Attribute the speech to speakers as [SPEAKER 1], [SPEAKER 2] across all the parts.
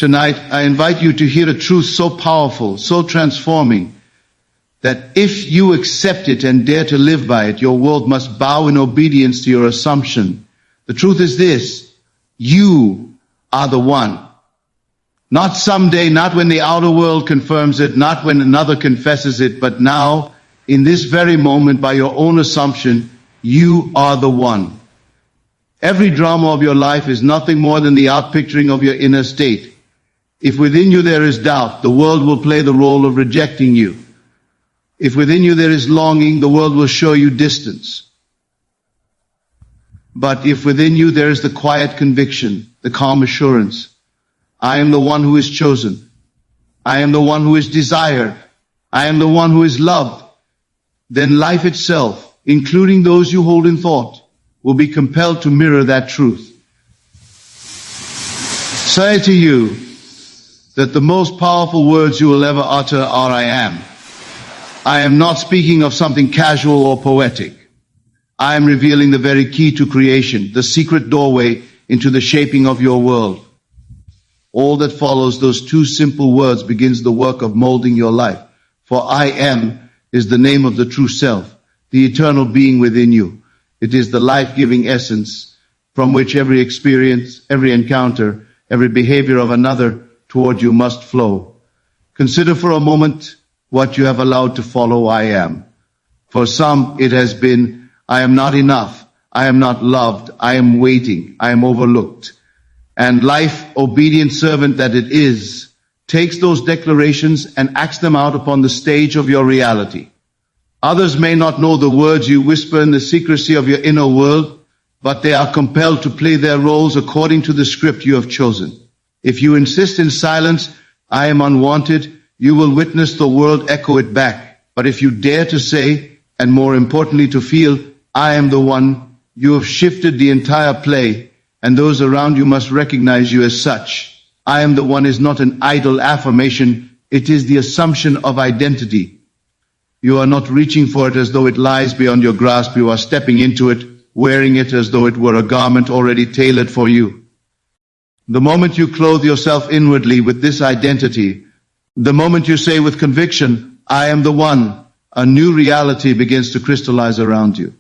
[SPEAKER 1] Tonight, I invite you to hear a truth so powerful, so transforming, that if you accept it and dare to live by it, your world must bow in obedience to your assumption. The truth is this: you are the one. Not someday, not when the outer world confirms it, not when another confesses it, but now, in this very moment, by your own assumption, you are the one. Every drama of your life is nothing more than the outpicturing of your inner state. If within you there is doubt, the world will play the role of rejecting you. If within you there is longing, the world will show you distance. But if within you there is the quiet conviction, the calm assurance, I am the one who is chosen, I am the one who is desired, I am the one who is loved, then life itself, including those you hold in thought, will be compelled to mirror that truth. Say to you that the most powerful words you will ever utter are I am. I am not speaking of something casual or poetic. I am revealing the very key to creation, the secret doorway into the shaping of your world. All that follows those two simple words begins the work of molding your life. For I am is the name of the true self, the eternal being within you. It is the life-giving essence from which every experience, every encounter, every behavior of another toward you must flow. Consider for a moment what you have allowed to follow I am. For some, it has been, I am not enough, I am not loved, I am waiting, I am overlooked. And life, obedient servant that it is, takes those declarations and acts them out upon the stage of your reality. Others may not know the words you whisper in the secrecy of your inner world, but they are compelled to play their roles according to the script you have chosen. If you insist in silence, I am unwanted, you will witness the world echo it back. But if you dare to say, and more importantly to feel, I am the one, you have shifted the entire play, and those around you must recognize you as such. I am the one is not an idle affirmation, it is the assumption of identity. You are not reaching for it as though it lies beyond your grasp, you are stepping into it, wearing it as though it were a garment already tailored for you. The moment you clothe yourself inwardly with this identity, the moment you say with conviction, I am the one, a new reality begins to crystallize around you.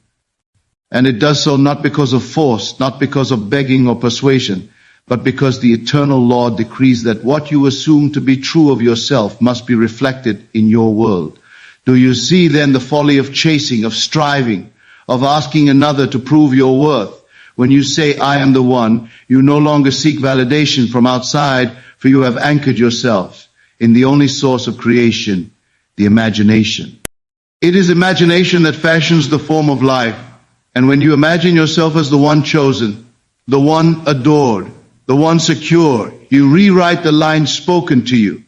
[SPEAKER 1] And it does so not because of force, not because of begging or persuasion, but because the eternal law decrees that what you assume to be true of yourself must be reflected in your world. Do you see then the folly of chasing, of striving, of asking another to prove your worth? When you say, I am the one, you no longer seek validation from outside, for you have anchored yourself in the only source of creation, the imagination. It is imagination that fashions the form of life. And when you imagine yourself as the one chosen, the one adored, the one secure, you rewrite the lines spoken to you,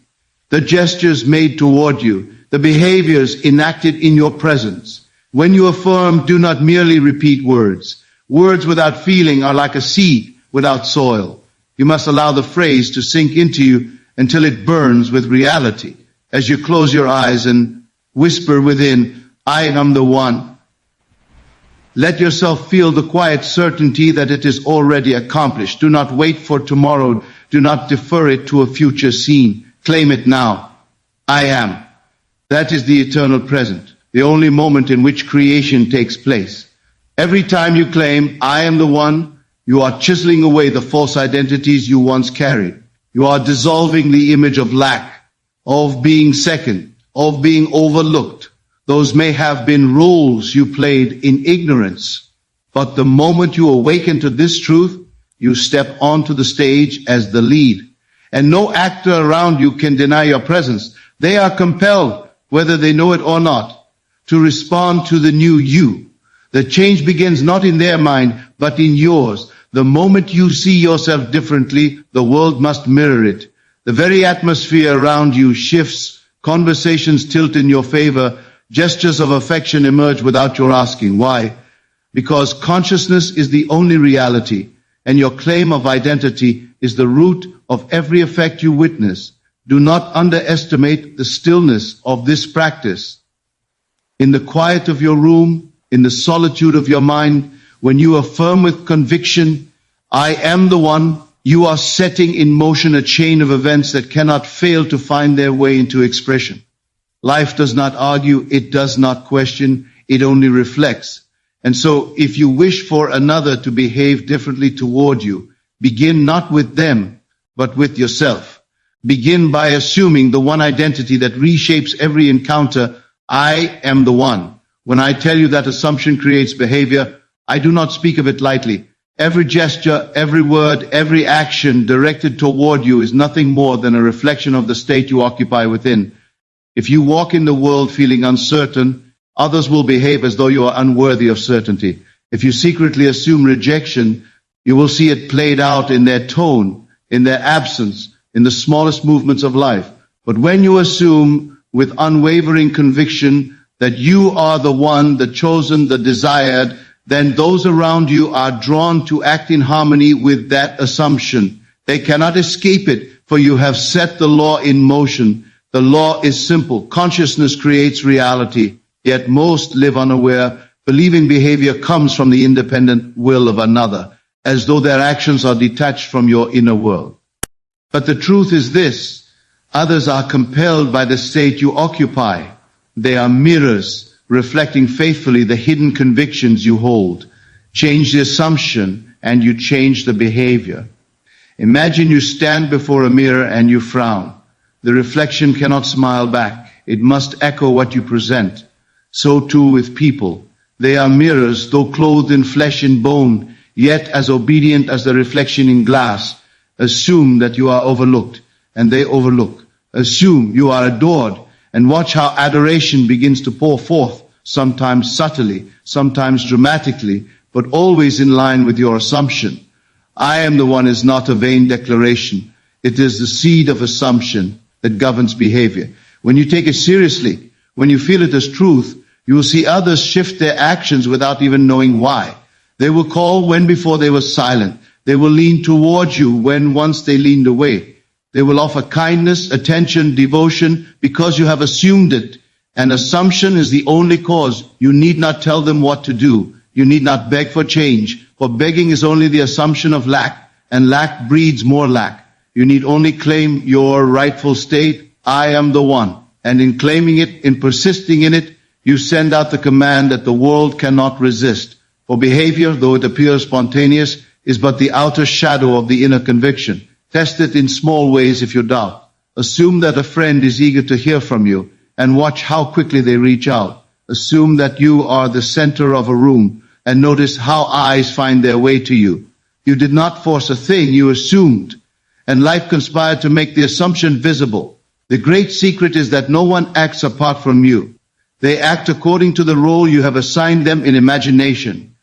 [SPEAKER 1] the gestures made toward you, the behaviors enacted in your presence. When you affirm, do not merely repeat words. Words without feeling are like a seed without soil. You must allow the phrase to sink into you until it burns with reality. As you close your eyes and whisper within, I am the one. Let yourself feel the quiet certainty that it is already accomplished. Do not wait for tomorrow. Do not defer it to a future scene. Claim it now. I am. That is the eternal present, the only moment in which creation takes place. Every time you claim, I am the one, you are chiseling away the false identities you once carried. You are dissolving the image of lack, of being second, of being overlooked. Those may have been roles you played in ignorance. But the moment you awaken to this truth, you step onto the stage as the lead. And no actor around you can deny your presence. They are compelled, whether they know it or not, to respond to the new you. The change begins not in their mind, but in yours. The moment you see yourself differently, the world must mirror it. The very atmosphere around you shifts, conversations tilt in your favor, gestures of affection emerge without your asking. Why? Because consciousness is the only reality, and your claim of identity is the root of every effect you witness. Do not underestimate the stillness of this practice. In the quiet of your room, in the solitude of your mind, when you affirm with conviction, I am the one, You are setting in motion a chain of events that cannot fail to find their way into expression. Life does not argue, it does not question, it only reflects. And so, if you wish for another to behave differently toward you, begin not with them, but with yourself. Begin by assuming the one identity that reshapes every encounter. I am the one. When I tell you that assumption creates behavior, I do not speak of it lightly. Every gesture, every word, every action directed toward you is nothing more than a reflection of the state you occupy within. If you walk in the world feeling uncertain, others will behave as though you are unworthy of certainty. If you secretly assume rejection, you will see it played out in their tone, in their absence, in the smallest movements of life. But when you assume with unwavering conviction that you are the one, the chosen, the desired, then those around you are drawn to act in harmony with that assumption. They cannot escape it, for you have set the law in motion. The law is simple. Consciousness creates reality, yet most live unaware, believing behavior comes from the independent will of another, as though their actions are detached from your inner world. But the truth is this: others are compelled by the state you occupy. They are mirrors, reflecting faithfully the hidden convictions you hold. Change the assumption, and you change the behavior. Imagine you stand before a mirror and you frown. The reflection cannot smile back. It must echo what you present. So too with people. They are mirrors, though clothed in flesh and bone, yet as obedient as the reflection in glass. Assume that you are overlooked, and they overlook. Assume you are adored, and watch how adoration begins to pour forth, sometimes subtly, sometimes dramatically, but always in line with your assumption. I am the one is not a vain declaration. It is the seed of assumption that governs behavior. When you take it seriously, when you feel it as truth, you will see others shift their actions without even knowing why. They will call when before they were silent. They will lean towards you when once they leaned away. They will offer kindness, attention, devotion because you have assumed it. And assumption is the only cause. You need not tell them what to do. You need not beg for change, for begging is only the assumption of lack, and lack breeds more lack. You need only claim your rightful state. I am the one. And in claiming it, in persisting in it, you send out the command that the world cannot resist. For behavior, though it appears spontaneous, is but the outer shadow of the inner conviction. Test it in small ways if you doubt. Assume that a friend is eager to hear from you, and watch how quickly they reach out. Assume that you are the center of a room, and notice how eyes find their way to you. You did not force a thing, you assumed. And life conspired to make the assumption visible. The great secret is that no one acts apart from you. They act according to the role you have assigned them in imagination.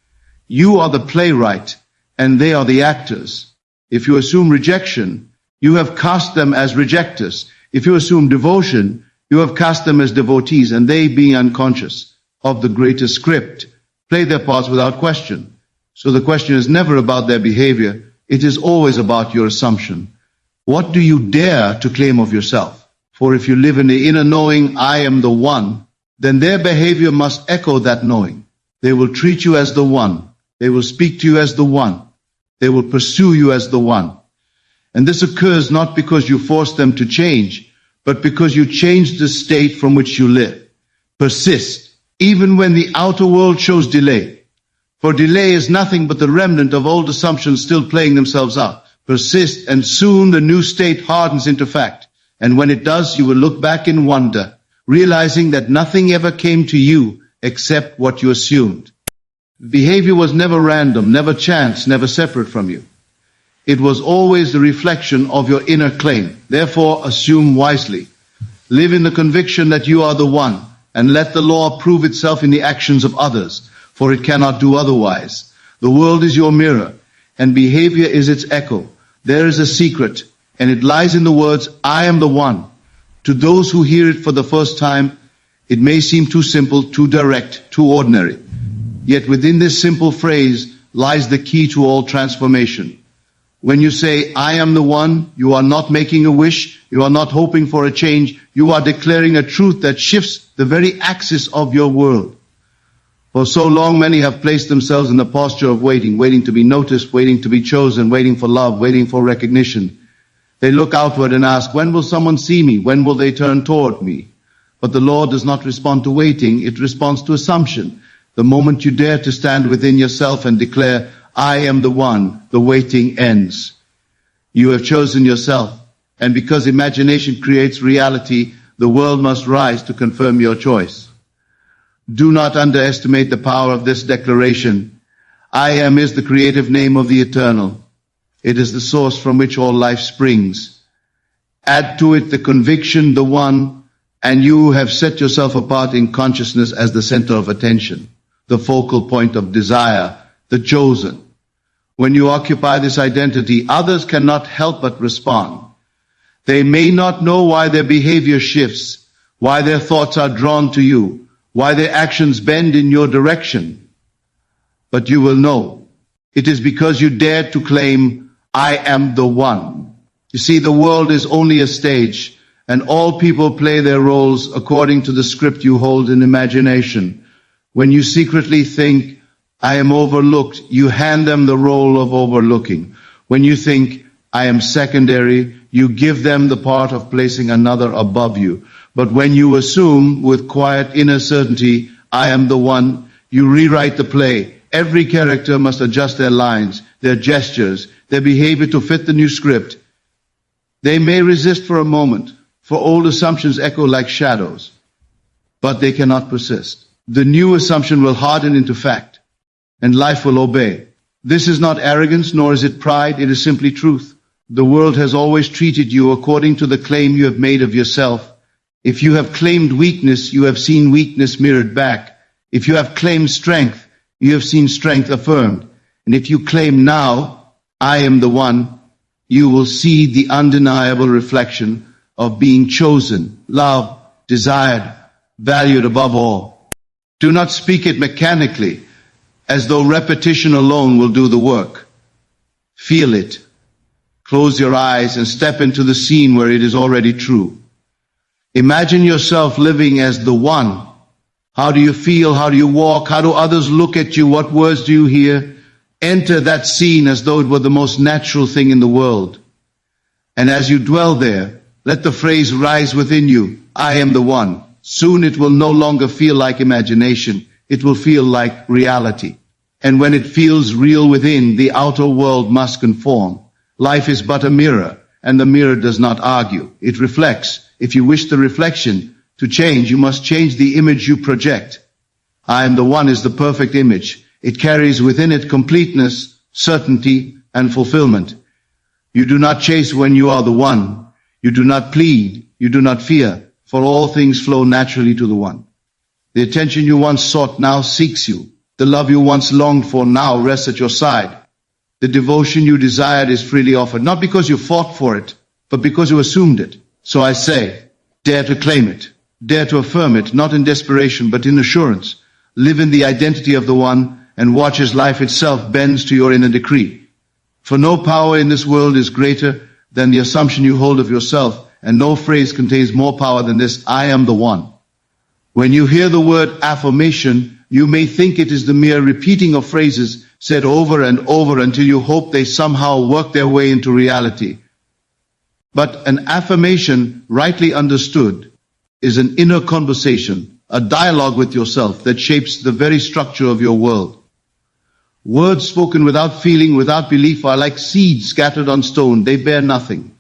[SPEAKER 1] You are the playwright, and they are the actors. If you assume rejection, you have cast them as rejectors. If you assume devotion, you have cast them as devotees, and they, being unconscious of the greater script, play their parts without question. So the question is never about their behavior, it is always about your assumption. What do you dare to claim of yourself? For if you live in the inner knowing, I am the one, then their behavior must echo that knowing. They will treat you as the one. They will speak to you as the one. They will pursue you as the one. And this occurs not because you force them to change, but because you change the state from which you live. Persist, even when the outer world shows delay. For delay is nothing but the remnant of old assumptions still playing themselves out. Persist, and soon the new state hardens into fact. And when it does, you will look back in wonder, realizing that nothing ever came to you except what you assumed. Behavior was never random, never chance, never separate from you. It was always the reflection of your inner claim. Therefore, assume wisely. Live in the conviction that you are the one, and let the law prove itself in the actions of others, for it cannot do otherwise. The world is your mirror, and behavior is its echo. There is a secret, and it lies in the words, I am the one. To those who hear it for the first time, it may seem too simple, too direct, too ordinary. Yet within this simple phrase lies the key to all transformation. When you say, I am the one, you are not making a wish, you are not hoping for a change, you are declaring a truth that shifts the very axis of your world. For so long many have placed themselves in the posture of waiting, waiting to be noticed, waiting to be chosen, waiting for love, waiting for recognition. They look outward and ask, when will someone see me? When will they turn toward me? But the Lord does not respond to waiting, it responds to assumption. The moment you dare to stand within yourself and declare, I am the one, the waiting ends. You have chosen yourself, and because imagination creates reality, the world must rise to confirm your choice. Do not underestimate the power of this declaration. I am is the creative name of the eternal. It is the source from which all life springs. Add to it the conviction, the one, and you have set yourself apart in consciousness as the center of attention, the focal point of desire, the chosen. When you occupy this identity, others cannot help but respond. They may not know why their behavior shifts, why their thoughts are drawn to you, why their actions bend in your direction. But you will know. It is because you dared to claim, I am the one. You see, the world is only a stage, and all people play their roles according to the script you hold in imagination. When you secretly think, I am overlooked, you hand them the role of overlooking. When you think, I am secondary, you give them the part of placing another above you. But when you assume with quiet inner certainty, I am the one, you rewrite the play. Every character must adjust their lines, their gestures, their behavior to fit the new script. They may resist for a moment, for old assumptions echo like shadows, but they cannot persist. The new assumption will harden into fact, and life will obey. This is not arrogance, nor is it pride, it is simply truth. The world has always treated you according to the claim you have made of yourself. If you have claimed weakness, you have seen weakness mirrored back. If you have claimed strength, you have seen strength affirmed. And if you claim now, I am the one, you will see the undeniable reflection of being chosen, loved, desired, valued above all. Do not speak it mechanically, as though repetition alone will do the work. Feel it. Close your eyes and step into the scene where it is already true. Imagine yourself living as the one. How do you feel? How do you walk? How do others look at you? What words do you hear? Enter that scene as though it were the most natural thing in the world. And as you dwell there, let the phrase rise within you, I am the one. Soon it will no longer feel like imagination. It will feel like reality. And when it feels real within, the outer world must conform. Life is but a mirror, and the mirror does not argue. It reflects. If you wish the reflection to change, you must change the image you project. I am the one is the perfect image. It carries within it completeness, certainty, and fulfillment. You do not chase when you are the one. You do not plead. You do not fear, for all things flow naturally to the one. The attention you once sought now seeks you. The love you once longed for now rests at your side. The devotion you desired is freely offered, not because you fought for it, but because you assumed it. So I say, dare to claim it, dare to affirm it, not in desperation, but in assurance. Live in the identity of the one, and watch as life itself bends to your inner decree. For no power in this world is greater than the assumption you hold of yourself, and no phrase contains more power than this, I am the one. When you hear the word affirmation, you may think it is the mere repeating of phrases said over and over until you hope they somehow work their way into reality. But an affirmation, rightly understood, is an inner conversation, a dialogue with yourself that shapes the very structure of your world. Words spoken without feeling, without belief, are like seeds scattered on stone. They bear nothing.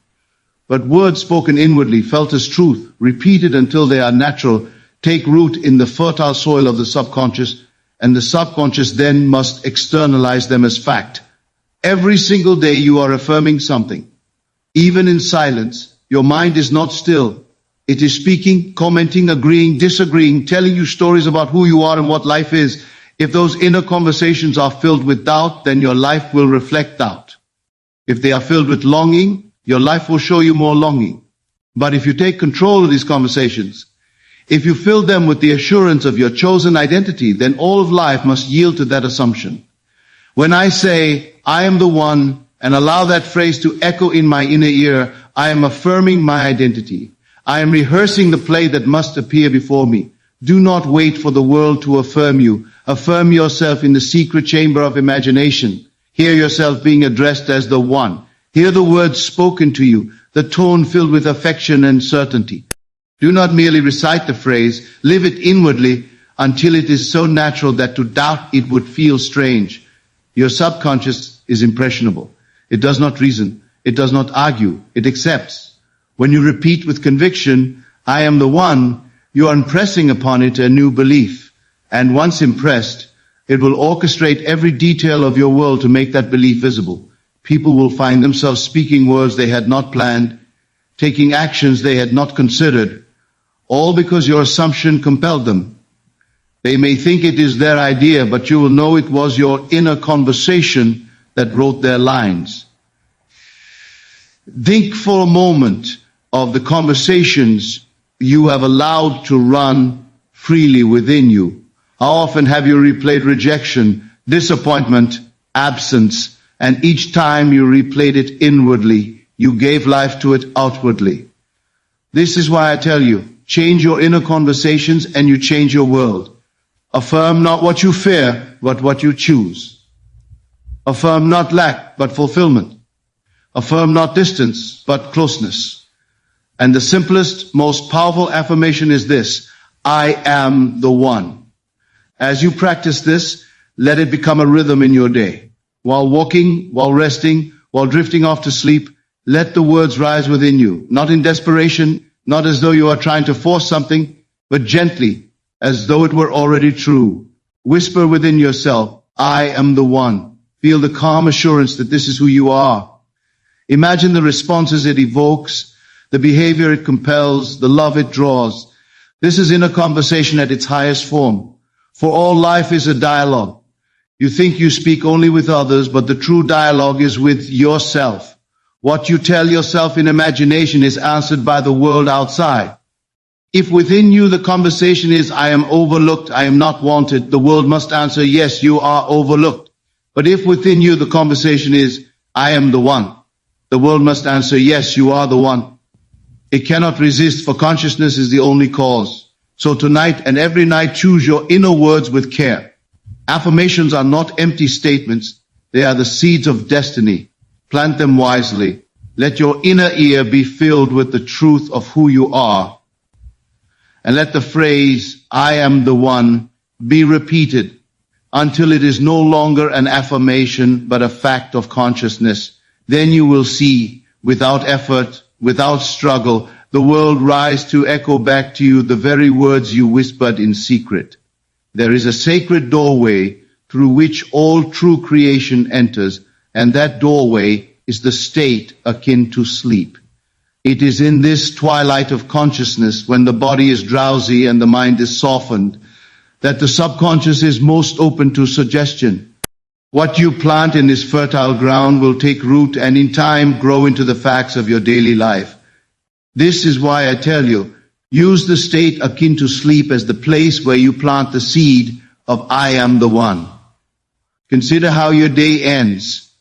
[SPEAKER 1] But words spoken inwardly, felt as truth, repeated until they are natural, take root in the fertile soil of the subconscious, and the subconscious then must externalize them as fact. Every single day you are affirming something. Even in silence, your mind is not still. It is speaking, commenting, agreeing, disagreeing, telling you stories about who you are and what life is. If those inner conversations are filled with doubt, then your life will reflect doubt. If they are filled with longing, your life will show you more longing. But if you take control of these conversations, if you fill them with the assurance of your chosen identity, then all of life must yield to that assumption. When I say, I am the one, and allow that phrase to echo in my inner ear, I am affirming my identity. I am rehearsing the play that must appear before me. Do not wait for the world to affirm you. Affirm yourself in the secret chamber of imagination. Hear yourself being addressed as the one. Hear the words spoken to you, the tone filled with affection and certainty. Do not merely recite the phrase, live it inwardly until it is so natural that to doubt it would feel strange. Your subconscious is impressionable. It does not reason. It does not argue. It accepts. When you repeat with conviction, I am the one, you are impressing upon it a new belief. And once impressed, it will orchestrate every detail of your world to make that belief visible. People will find themselves speaking words they had not planned, taking actions they had not considered, all because your assumption compelled them. They may think it is their idea, but you will know it was your inner conversation that wrote their lines. Think for a moment of the conversations you have allowed to run freely within you. How often have you replayed rejection, disappointment, absence, and each time you replayed it inwardly, you gave life to it outwardly? This is why I tell you, change your inner conversations and you change your world. Affirm not what you fear, but what you choose. Affirm not lack, but fulfillment. Affirm not distance, but closeness. And the simplest, most powerful affirmation is this: I am the one. As you practice this, let it become a rhythm in your day. While walking, while resting, while drifting off to sleep, let the words rise within you, not in desperation, not as though you are trying to force something, but gently, as though it were already true. Whisper within yourself, I am the one. Feel the calm assurance that this is who you are. Imagine the responses it evokes, the behavior it compels, the love it draws. This is inner conversation at its highest form. For all life is a dialogue. You think you speak only with others, but the true dialogue is with yourself. What you tell yourself in imagination is answered by the world outside. If within you the conversation is, I am overlooked, I am not wanted, the world must answer, yes, you are overlooked. But if within you the conversation is, I am the one, the world must answer, yes, you are the one. It cannot resist, for consciousness is the only cause. So tonight and every night, choose your inner words with care. Affirmations are not empty statements. They are the seeds of destiny. Plant them wisely. Let your inner ear be filled with the truth of who you are. And let the phrase, I am the one, be repeated until it is no longer an affirmation, but a fact of consciousness. Then you will see, without effort, without struggle, the world rise to echo back to you the very words you whispered in secret. There is a sacred doorway through which all true creation enters, and that doorway is the state akin to sleep. It is in this twilight of consciousness, when the body is drowsy and the mind is softened, that the subconscious is most open to suggestion. What you plant in this fertile ground will take root and in time grow into the facts of your daily life. This is why I tell you, use the state akin to sleep as the place where you plant the seed of I am the one. Consider how your day ends.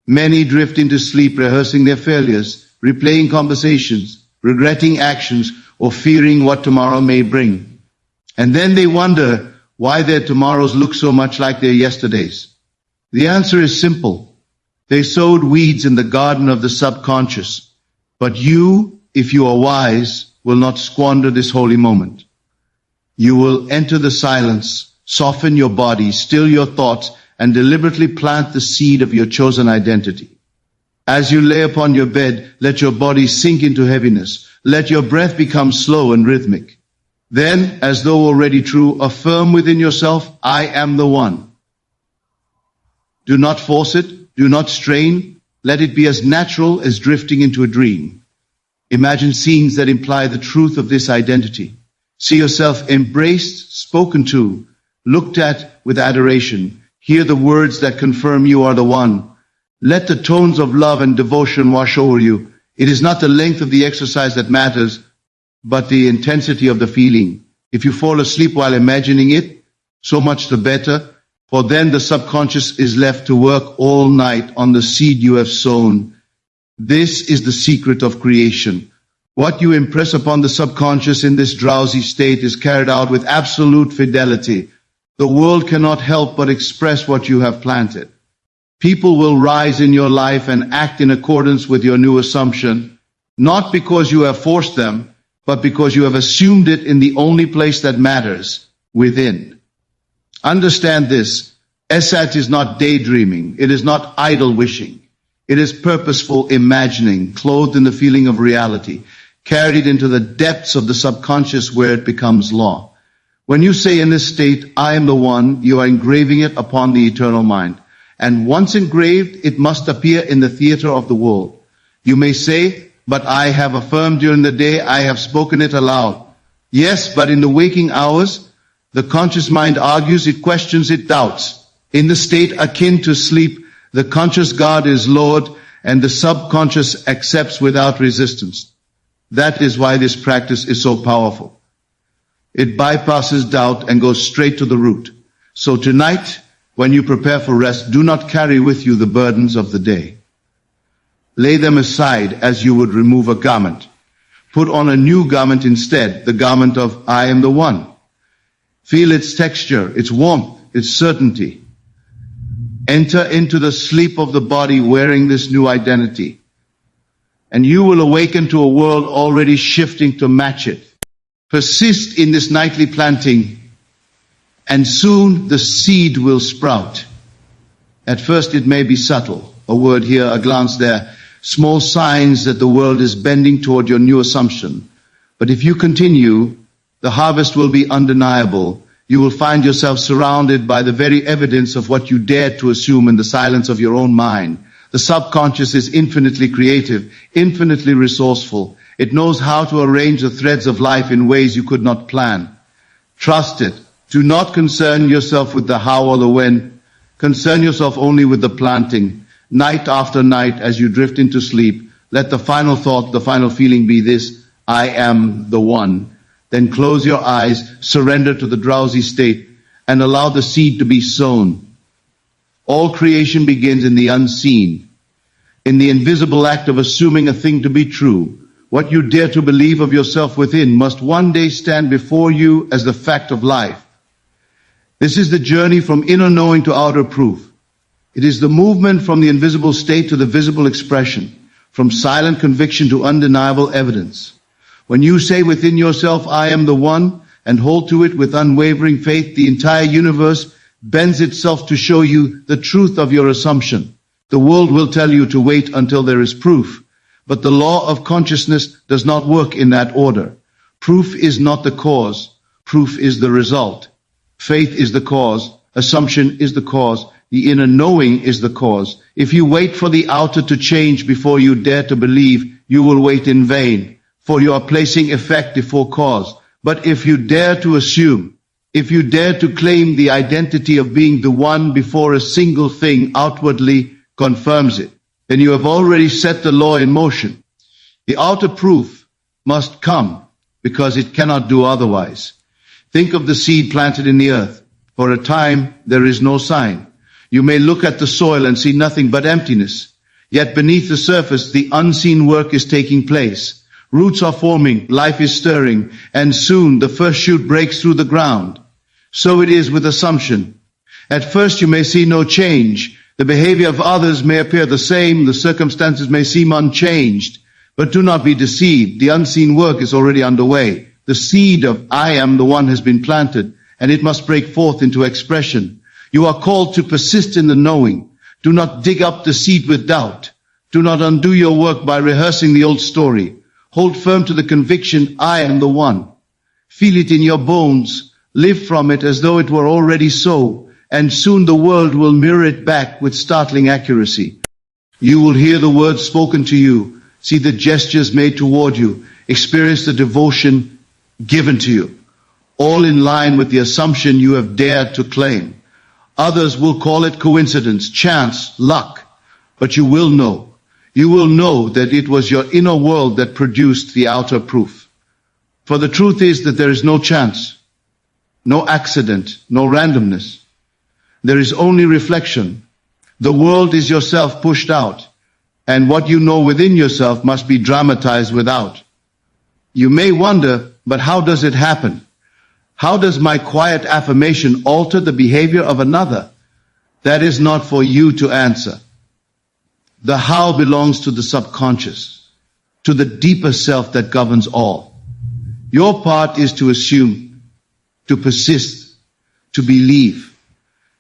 [SPEAKER 1] Many drift into sleep rehearsing their failures, replaying conversations, regretting actions, or fearing what tomorrow may bring. And then they wonder why their tomorrows look so much like their yesterdays. The answer is simple. They sowed weeds in the garden of the subconscious. But you, if you are wise, will not squander this holy moment. You will enter the silence, soften your body, still your thoughts, and deliberately plant the seed of your chosen identity. As you lay upon your bed, let your body sink into heaviness. Let your breath become slow and rhythmic. Then, as though already true, affirm within yourself, I am the one. Do not force it. Do not strain. Let it be as natural as drifting into a dream. Imagine scenes that imply the truth of this identity. See yourself embraced, spoken to, looked at with adoration. Hear the words that confirm you are the one. Let the tones of love and devotion wash over you. It is not the length of the exercise that matters, but the intensity of the feeling. If you fall asleep while imagining it, so much the better, for then the subconscious is left to work all night on the seed you have sown. This is the secret of creation. What you impress upon the subconscious in this drowsy state is carried out with absolute fidelity. The world cannot help but express what you have planted. People will rise in your life and act in accordance with your new assumption, not because you have forced them, but because you have assumed it in the only place that matters, within. Understand this. Esat is not daydreaming. It is not idle wishing. It is purposeful imagining, clothed in the feeling of reality, carried into the depths of the subconscious where it becomes law. When you say in this state, I am the one, you are engraving it upon the eternal mind. And once engraved, it must appear in the theater of the world. You may say, but I have affirmed during the day, I have spoken it aloud. Yes, but in the waking hours, the conscious mind argues, it questions, it doubts. In the state akin to sleep, the conscious guard is lowered and the subconscious accepts without resistance. That is why this practice is so powerful. It bypasses doubt and goes straight to the root. So tonight, when you prepare for rest, do not carry with you the burdens of the day. Lay them aside as you would remove a garment. Put on a new garment instead, the garment of I am the one. Feel its texture, its warmth, its certainty. Enter into the sleep of the body wearing this new identity. And you will awaken to a world already shifting to match it. Persist in this nightly planting, and soon the seed will sprout. At first it may be subtle, a word here, a glance there, small signs that the world is bending toward your new assumption. But if you continue, the harvest will be undeniable. You will find yourself surrounded by the very evidence of what you dared to assume in the silence of your own mind. The subconscious is infinitely creative, infinitely resourceful. It knows how to arrange the threads of life in ways you could not plan. Trust it. Do not concern yourself with the how or the when. Concern yourself only with the planting. Night after night as you drift into sleep, let the final thought, the final feeling be this: I am the one. Then close your eyes, surrender to the drowsy state, and allow the seed to be sown. All creation begins in the unseen, in the invisible act of assuming a thing to be true. What you dare to believe of yourself within must one day stand before you as the fact of life. This is the journey from inner knowing to outer proof. It is the movement from the invisible state to the visible expression, from silent conviction to undeniable evidence. When you say within yourself, I am the one, and hold to it with unwavering faith, the entire universe bends itself to show you the truth of your assumption. The world will tell you to wait until there is proof. But the law of consciousness does not work in that order. Proof is not the cause. Proof is the result. Faith is the cause. Assumption is the cause. The inner knowing is the cause. If you wait for the outer to change before you dare to believe, you will wait in vain, for you are placing effect before cause. But if you dare to assume, if you dare to claim the identity of being the one before a single thing outwardly confirms it, then you have already set the law in motion. The outer proof must come because it cannot do otherwise. Think of the seed planted in the earth. For a time, there is no sign. You may look at the soil and see nothing but emptiness. Yet beneath the surface, the unseen work is taking place. Roots are forming, life is stirring, and soon the first shoot breaks through the ground. So it is with assumption. At first you may see no change. The behavior of others may appear the same, the circumstances may seem unchanged, but do not be deceived. The unseen work is already underway. The seed of I am the one has been planted, and it must break forth into expression. You are called to persist in the knowing. Do not dig up the seed with doubt. Do not undo your work by rehearsing the old story. Hold firm to the conviction, I am the one. Feel it in your bones. Live from it as though it were already so. And soon the world will mirror it back with startling accuracy. You will hear the words spoken to you, see the gestures made toward you, experience the devotion given to you, all in line with the assumption you have dared to claim. Others will call it coincidence, chance, luck, but you will know. You will know that it was your inner world that produced the outer proof. For the truth is that there is no chance, no accident, no randomness. There is only reflection. The world is yourself pushed out, and what you know within yourself must be dramatized without. You may wonder, but how does it happen? How does my quiet affirmation alter the behavior of another? That is not for you to answer. The how belongs to the subconscious, to the deeper self that governs all. Your part is to assume, to persist, to believe.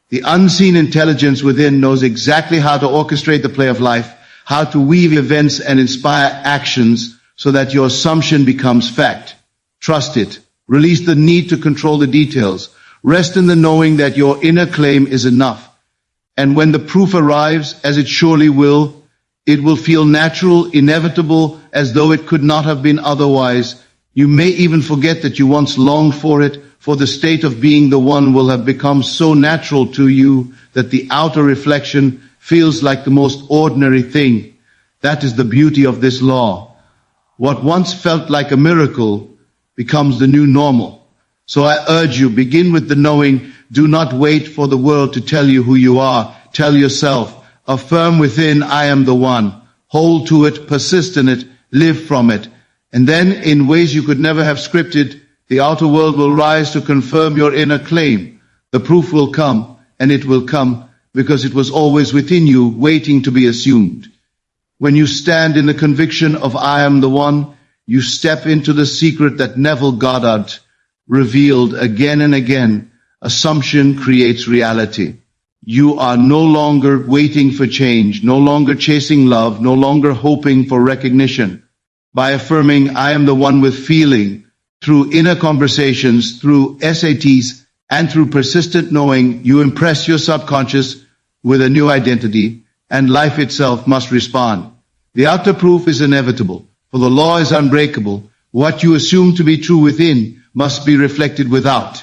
[SPEAKER 1] The unseen intelligence within knows exactly how to orchestrate the play of life, how to weave events and inspire actions so that your assumption becomes fact. Trust it. Release the need to control the details. Rest in the knowing that your inner claim is enough. And when the proof arrives, as it surely will, it will feel natural, inevitable, as though it could not have been otherwise. You may even forget that you once longed for it, for the state of being the one will have become so natural to you that the outer reflection feels like the most ordinary thing. That is the beauty of this law. What once felt like a miracle becomes the new normal. So I urge you, begin with the knowing. Do not wait for the world to tell you who you are. Tell yourself. Affirm within, I am the one. Hold to it, persist in it, live from it. And then, in ways you could never have scripted, the outer world will rise to confirm your inner claim. The proof will come, and it will come because it was always within you, waiting to be assumed. When you stand in the conviction of I am the one, you step into the secret that Neville Goddard revealed again and again. Assumption creates reality. You are no longer waiting for change, no longer chasing love, no longer hoping for recognition. By affirming I am the one with feeling, through inner conversations, through SATs, and through persistent knowing, you impress your subconscious with a new identity, and life itself must respond. The outer proof is inevitable, for the law is unbreakable. What you assume to be true within must be reflected without.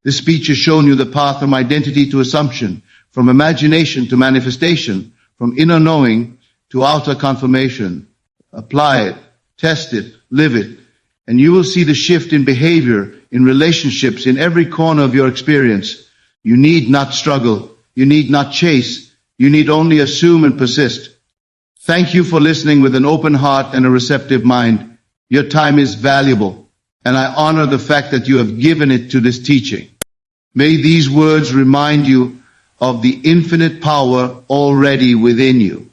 [SPEAKER 1] This speech has shown you the path from identity to assumption, from imagination to manifestation, from inner knowing to outer confirmation. Apply it, test it, live it, and you will see the shift in behavior, in relationships, in every corner of your experience. You need not struggle. You need not chase. You need only assume and persist. Thank you for listening with an open heart and a receptive mind. Your time is valuable, and I honor the fact that you have given it to this teaching. May these words remind you of the infinite power already within you.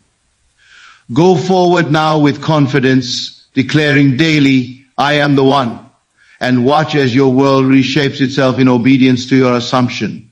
[SPEAKER 1] Go forward now with confidence, declaring daily, I am the one, and watch as your world reshapes itself in obedience to your assumption.